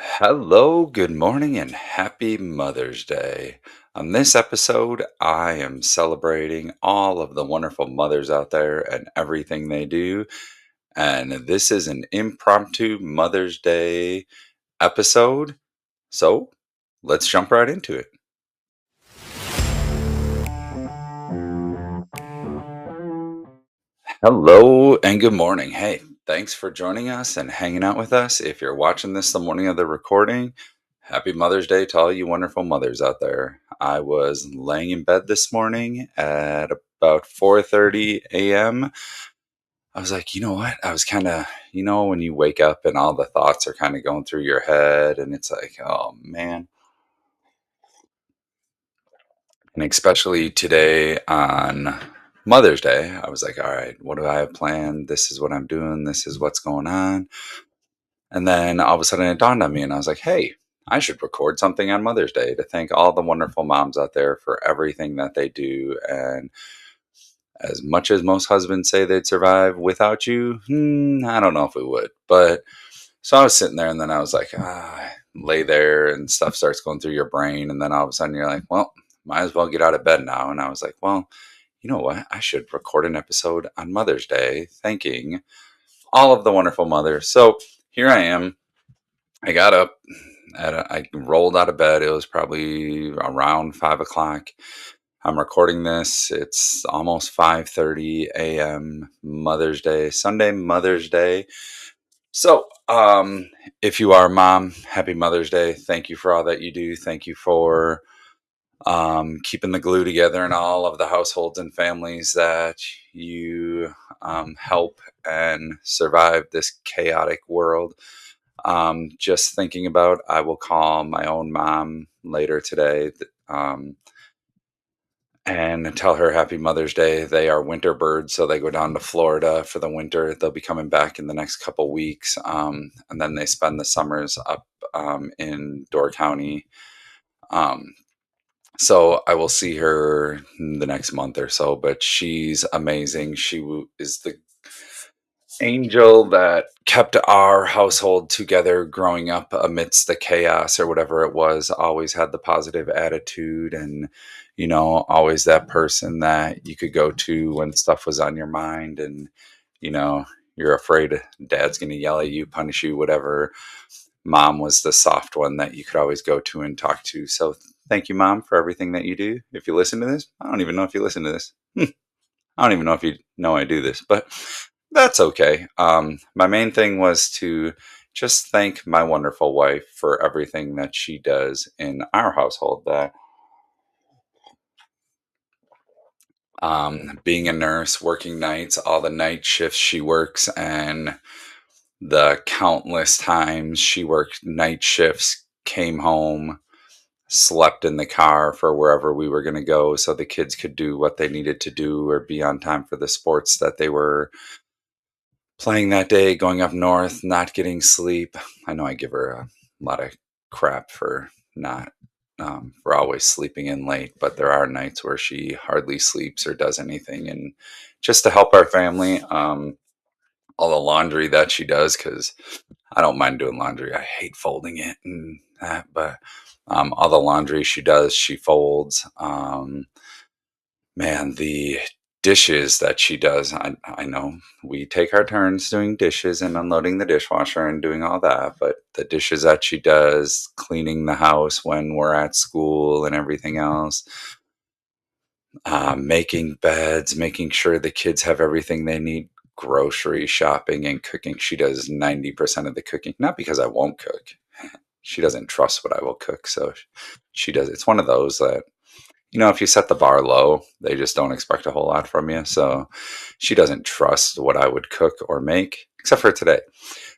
Hello, good morning, and happy Mother's Day. On this episode, I am celebrating all of the wonderful mothers out there and everything they do. And this is an impromptu Mother's Day episode. So let's jump right into it. Hello and good morning. Hey, thanks for joining us and hanging out with us. If you're watching this the morning of the recording, happy Mother's Day to all you wonderful mothers out there. I was laying in bed this morning at about 4:30 a.m. I was like, you know what? I was kind of, when you wake up and all the thoughts are kind of going through your head and it's like, oh man. And especially today on Mother's Day, I was like, all right, what do I have planned? This is what I'm doing. This is what's going on. And then all of a sudden it dawned on me and I was like, hey, I should record something on Mother's Day to thank all the wonderful moms out there for everything that they do. And as much as most husbands say they'd survive without you, I don't know if we would. But so I was sitting there and then I was like, lay there and stuff starts going through your brain. And then all of a sudden you're like, well, might as well get out of bed now. And I was like, well, you know what? I should record an episode on Mother's Day thanking all of the wonderful mothers. So here I am. I got up I rolled out of bed. It was probably around 5 o'clock. I'm recording this. It's almost 5:30 a.m. Mother's Day, Sunday Mother's Day. So, if you are a mom, happy Mother's Day. Thank you for all that you do. Thank you for keeping the glue together in all of the households and families that you help and survive this chaotic world. Just thinking about, I will call my own mom later today and tell her happy Mother's Day. They are winter birds, so they go down to Florida for the winter. They'll be coming back in the next couple weeks, and then they spend the summers up in Door County. Um, so I will see her the next month or so, but she's amazing. Is the angel that kept our household together growing up amidst the chaos or whatever it was. Always had the positive attitude and, always that person that you could go to when stuff was on your mind and, you know, you're afraid dad's going to yell at you, punish you, whatever. Mom was the soft one that you could always go to and talk to. So thank you, Mom, for everything that you do. If you listen to this, I don't even know if you listen to this. I don't even know if you know I do this, but that's okay. My main thing was to just thank my wonderful wife for everything that she does in our household. That being a nurse, working nights, all the night shifts she works, and the countless times she worked night shifts, came home, slept in the car for wherever we were going to go so the kids could do what they needed to do or be on time for the sports that they were playing that day, going up north, not getting sleep. I know I give her a lot of crap for not for always sleeping in late, but there are nights where she hardly sleeps or does anything, and just to help our family, all the laundry that she does, because I don't mind doing laundry. I hate folding it and that, but all the laundry she does, she folds. Man, the dishes that she does, I know we take our turns doing dishes and unloading the dishwasher and doing all that, but the dishes that she does, cleaning the house when we're at school and everything else, making beds, making sure the kids have everything they need, grocery shopping and cooking. She does 90% of the cooking, not because I won't cook. She doesn't trust what I will cook, so she does. It's one of those that if you set the bar low, they just don't expect a whole lot from you. So she doesn't trust what I would cook or make, except for today.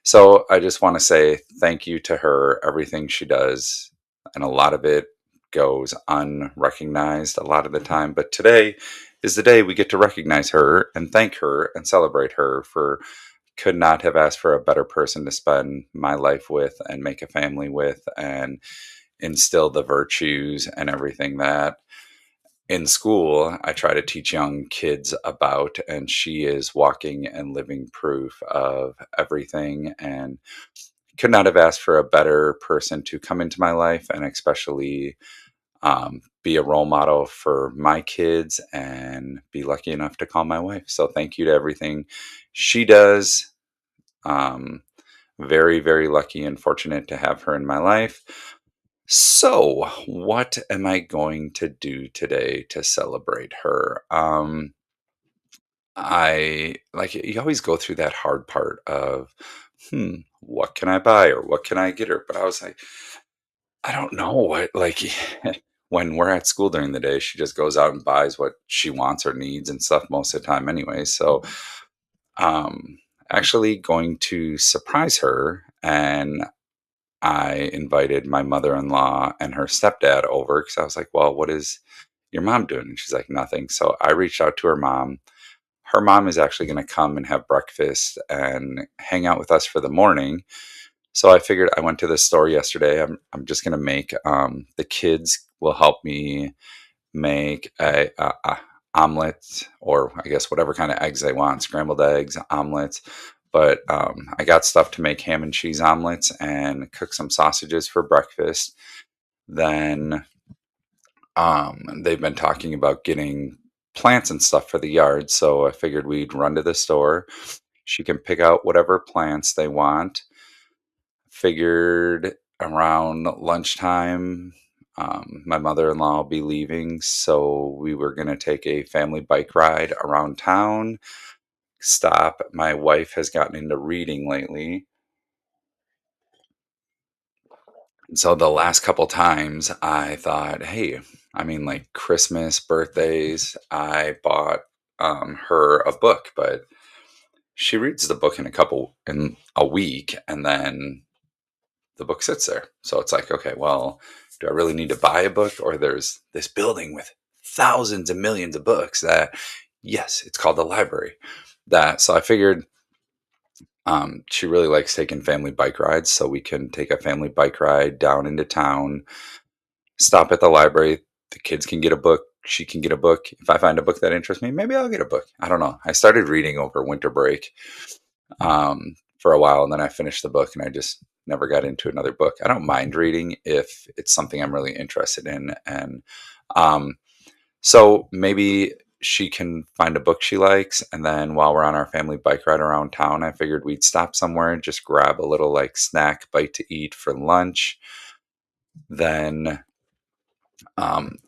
So I just want to say thank you to her, everything she does. And a lot of it goes unrecognized a lot of the time. But today is the day we get to recognize her and thank her and celebrate her for could not have asked for a better person to spend my life with and make a family with and instill the virtues and everything that in school I try to teach young kids about, and she is walking and living proof of everything and could not have asked for a better person to come into my life, and especially be a role model for my kids and be lucky enough to call my wife. So thank you to everything she does. Um, Very, very lucky and fortunate to have her in my life. So, what am I going to do today to celebrate her? I like you always go through that hard part of, what can I buy or what can I get her? But I was like, I don't know what, like, when we're at school during the day, she just goes out and buys what she wants or needs and stuff most of the time anyway. So, um, actually going to surprise her, and I invited my mother-in-law and her stepdad over because I was like, well, what is your mom doing? And she's like, nothing. So I reached out to her mom. Her mom is actually going to come and have breakfast and hang out with us for the morning. So I figured I went to the store yesterday. I'm just going to make the kids will help me make a omelet, or I guess whatever kind of eggs they want, scrambled eggs, omelets. But I got stuff to make ham and cheese omelets and cook some sausages for breakfast. Then they've been talking about getting plants and stuff for the yard. So I figured we'd run to the store. She can pick out whatever plants they want. Figured around lunchtime, my mother in law will be leaving. So we were going to take a family bike ride around town. Stop. My wife has gotten into reading lately. And so the last couple times I thought, hey, I mean, like Christmas, birthdays, I bought her a book, but she reads the book in a week, and then the book sits there. So it's like, okay, well, do I really need to buy a book? Or there's this building with thousands and millions of books that, yes, it's called the library. So I figured she really likes taking family bike rides. So we can take a family bike ride down into town, stop at the library. The kids can get a book. She can get a book. If I find a book that interests me, maybe I'll get a book. I don't know. I started reading over winter break for a while, and then I finished the book, and I just never got into another book. I don't mind reading if it's something I'm really interested in, and um, so maybe she can find a book she likes, and then while we're on our family bike ride around town, I figured we'd stop somewhere and just grab a little like snack bite to eat for lunch. Then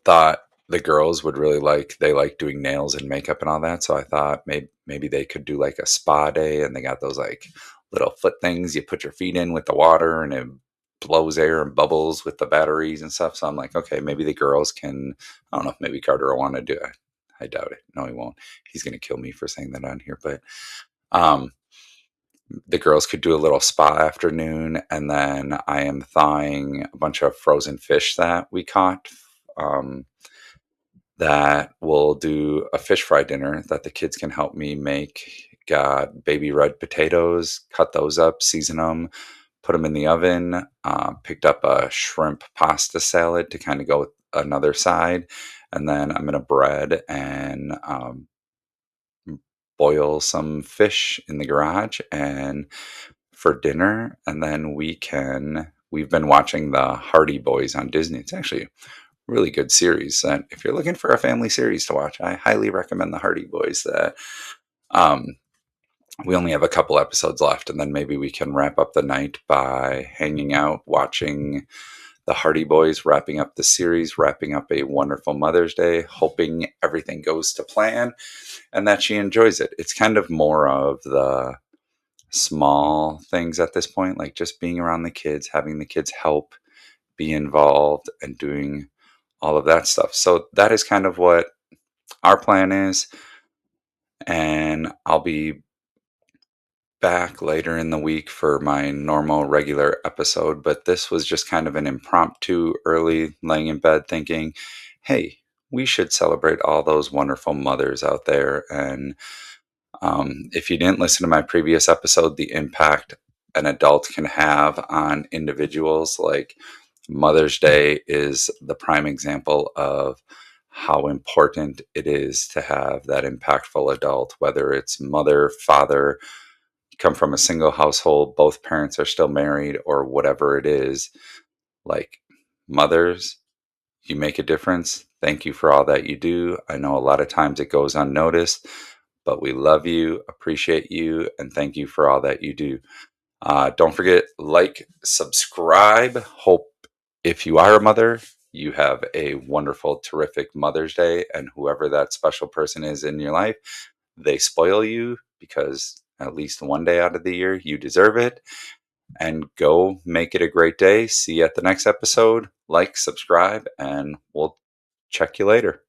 thought the girls would really they like doing nails and makeup and all that. So I thought maybe they could do like a spa day, and they got those like little foot things you put your feet in with the water, and it blows air and bubbles with the batteries and stuff. So I'm like, okay, maybe the girls can. I don't know if maybe Carter will want to do it. I doubt it. No, he won't. He's gonna kill me for saying that on here, but um, the girls could do a little spa afternoon, and then I am thawing a bunch of frozen fish that we caught. Um, that will do a fish fry dinner that the kids can help me make. Got baby red potatoes, cut those up, season them, put them in the oven. Picked up a shrimp pasta salad to kind of go with another side. And then I'm going to bread and boil some fish in the garage and for dinner. And then we've been watching the Hardy Boys on Disney. It's actually really good series. And if you're looking for a family series to watch, I highly recommend the Hardy Boys. That um, we only have a couple episodes left, and then maybe we can wrap up the night by hanging out, watching the Hardy Boys, wrapping up the series, wrapping up a wonderful Mother's Day, hoping everything goes to plan and that she enjoys it. It's kind of more of the small things at this point, like just being around the kids, having the kids help, be involved, and doing all of that stuff. So that is kind of what our plan is. And I'll be back later in the week for my normal regular episode. But this was just kind of an impromptu early laying in bed thinking, hey, we should celebrate all those wonderful mothers out there. And if you didn't listen to my previous episode, the impact an adult can have on individuals, like Mother's Day is the prime example of how important it is to have that impactful adult, whether it's mother, father, come from a single household, both parents are still married or whatever it is, like mothers, you make a difference. Thank you for all that you do. I know a lot of times it goes unnoticed, but we love you, appreciate you, and thank you for all that you do. Don't forget, like, subscribe. Hope if you are a mother, you have a wonderful, terrific Mother's Day, and whoever that special person is in your life, they spoil you because at least one day out of the year you deserve it. And go make it a great day. See you at the next episode. Like, subscribe, and we'll check you later.